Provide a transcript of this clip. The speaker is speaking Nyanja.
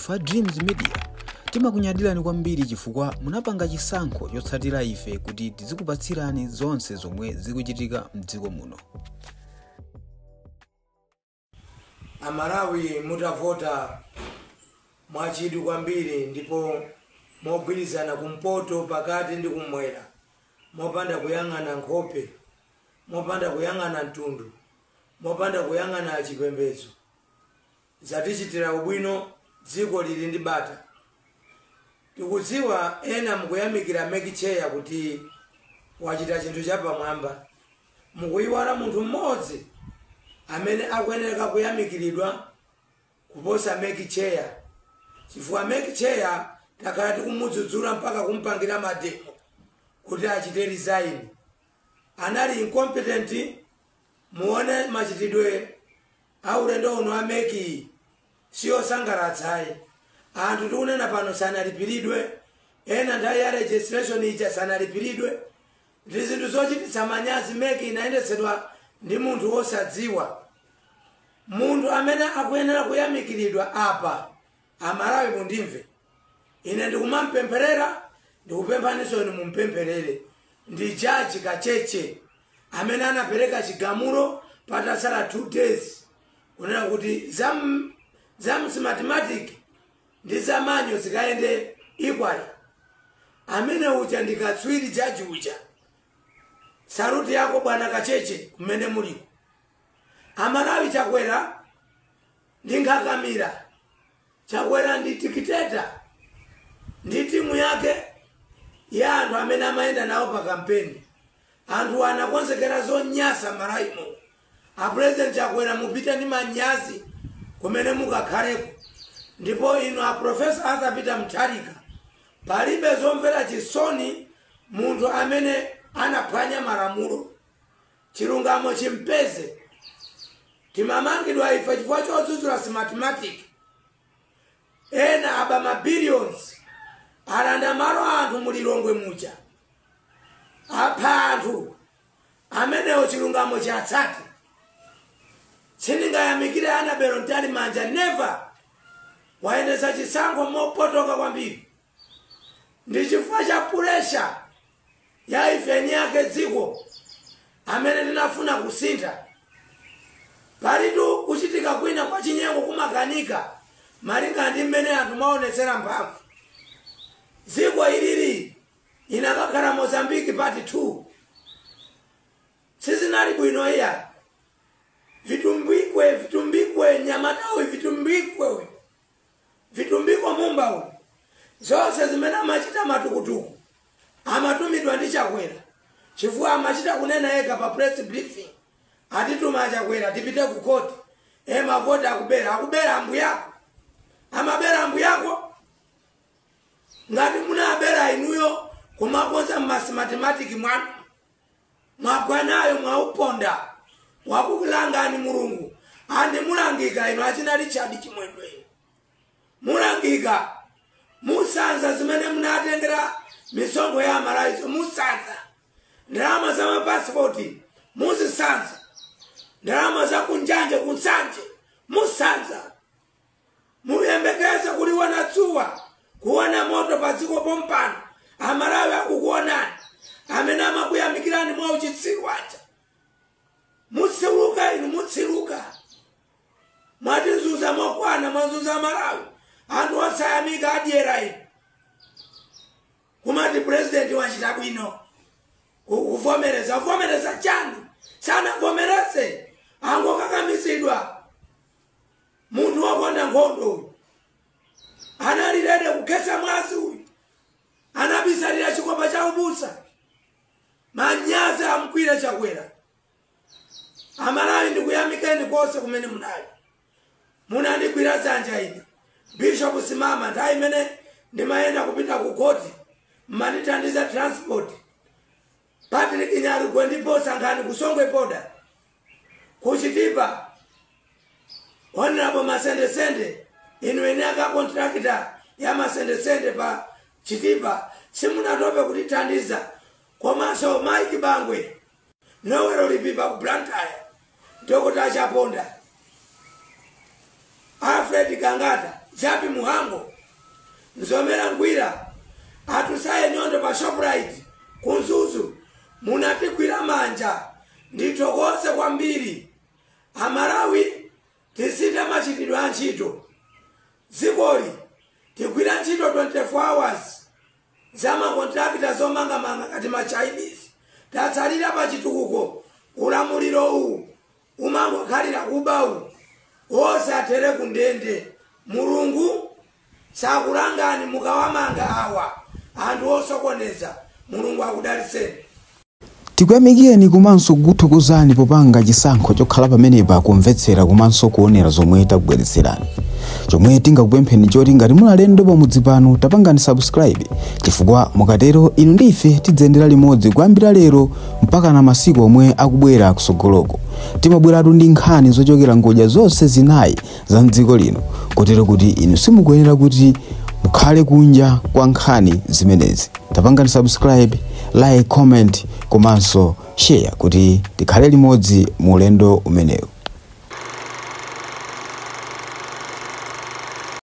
Fa Dreams Media timakunyadira ni kwambiri chifukwa munapanga chisankho chotsatira ife kuti tizikupatsirani zonse zomwe zikuchitika mdziko muno. Amalawi mutavota mwachidwi kwambiri ndipo mogwirizana kumpoto pakati ndi kumwera, mopanda kuyang'ana nkhope, mopanda kuyang'ana mtundu, mopanda kuyang'ana chipembedzo. Zatichitira ubwino dziko lili ndi bata. Tikudziwa ena mukuyamikira Mekicheya kuti wachita chinthu chapamwamba, mukuyiwala munthu mmodzi amene akuyenera kuyamikiridwa kuposa Mekicheya. Chifukwa Mekicheya takhala tikumudzudzula mpaka kumpangira mademo kuti achite resign. Anali incompetent. Muone machitidwe aulendo uno ameki sio sangaratsayi. Anthu tikunena pano sanalipiridwe, ena nthawi ya registration ija sanalipiridwe. Ndi zinthu zochititsa manyazi. Meki inayendesedwa ndi munthu wosadziwa. Munthu amene akuyenera kuyamikiridwa apa, Amalawi mundimve, ine ndikumampempherera, ndikupemphaninso inu mumpempherere, ndi Jaji Kacheche amene anapereka chigamulo patasala 2 days kunena kuti za mathematics ndi za manyo zikayende equal. Amene uja ndikatswiri jaji uja. Saluti yako bwana Kacheche kumene muliko. Amalawi Chakwera ndi Nkhakamira, Chakwera ndi tikiteta, ndi timu yake ya anthu amene amayenda nawo pa kampeni. Anthu anakonzekera zonyasa Malawi muno. A President Chakwera mupita ndi manyazi kumene mukakhaleko. Ndipo inu a Professor Arthur Peter Mutharika, palibe zomvera chisoni munthu amene anaphwanya malamulo. Chilungamo chimpeze. Timamangidwa ife chifukwa chodzudzula mathematics. Ena aba mabillions alanda malo anthu mulilongwe muja. Apha anthu amenewo chilungamo chatsati. Sindingayamikire Anabelo Ntalimanja, never. Waendesa chisankho mopotoka kwambiri. Ndi chifukwa cha pressure ya ifeni yake dziko amene tinafuna kusintha. Palitu kuchitika kwina kwa chinyengo kumakanika malinga ndi mmene anthu maonetsera mphamvu. Dziko ilili inakakhala Mozambique part 2. Sizinali bwino iya. Vitumbikwe Nyamatawi, vitumbikwa Mumbawi. Zonse zimene amachita matukutuku amatumidwa ndi Chakwera. Chifukwa amachita kunena yekha pa press briefing. Atituma Chakwera tipite ku court. Mavota akubera ambu yako. Amabera ambu yako. Ngati munabera inuyo kumakonza mathematics mwanu. Mwagwanayo mwauponda. Wakukulangani Mulungu. Andi mulangika ino achina Richard Chimwendwe. Mulangika. Musanza zimene munatengera misonkho ya Amalawi. Musanza. Ndalama za mapasipoti. Muzisanza. Ndalama za kunjanje kunsanje. Musanza. Muyembekeza kuliwana tsuwa. Kuona moto padziko pompano. Amalawi akukuonani. Amene amakuyamikirani mwa uchitsiru acha. Mutsiruka inu mutsiruka. Mwatinzuza mokwana mwanzuza Amalawi. Anthu osayamika adyera inu. Kumati president wachita bwino. Kuvomereza chani. Sana vomereze. Angokakamisidwa. Munthu wakonda nkhondo. Analilede kukhetsa mwazi uyu. Anabisalira chikopa cha ubusa. Manyazi amkwira Chakwera. Amalawi ndikuyamikeni konse kumene munali. Munandigwira dzanja ine. Bishop Simama nthawi imene ndimayenda kupita ku koti. Mmanditandiza transport. Patrick Nyarugwe ndipo sankhani kusongwe boda. Kuchitipa. Honorable Masende inu ene aka contractor ya Masende pa Chitipa. Simunatope kutitandiza. Komanso Mike Bangwe. Nowero lipipa ku Blantyre. Dr. Chaponda. Alfred Kangata Japi Muhango, Nzomera Ngwira, atusaye nyondo pa Shoprite, kunzuzu, munatikwira manja, nditogose kwa mbiri. Amarawi, tisite machitidwe anchito. Zikori, tikwira nchito 24 hours. Zama kontrakta zomanga kati ma Chinese. Tatsalira pa chitukuko, ulamuliro huu, umango khalira kubau. Ose atere kundende. Mulungu, sakulangani mukawamanga awa. Anthu osokoneza, Mulungu akudaliseni. Tikuyamikeni komanso kuthokozani popanga chisankho chokhala pamenepa kumvetsera komanso kuonera zomwe takubweretserani. Chomwe tingakupempheni choti ngati muli alendo pamudzi pano tapangani subscribe, chifukwa mukatero inu ndi ife tidzendera limodzi kuyambira lero mpaka na masiku omwe akubwera kusogoloko. Timabweratu ndi nkhani zochokera ngodya zonse zinayi za mdziko lino, kotero kuti inu simukuyenera kuti mukhale kunja kwa nkhani zimenezi. Tapangani subscribe, like, comment komanso share kuti tikhale limodzi mu ulendo umenewu.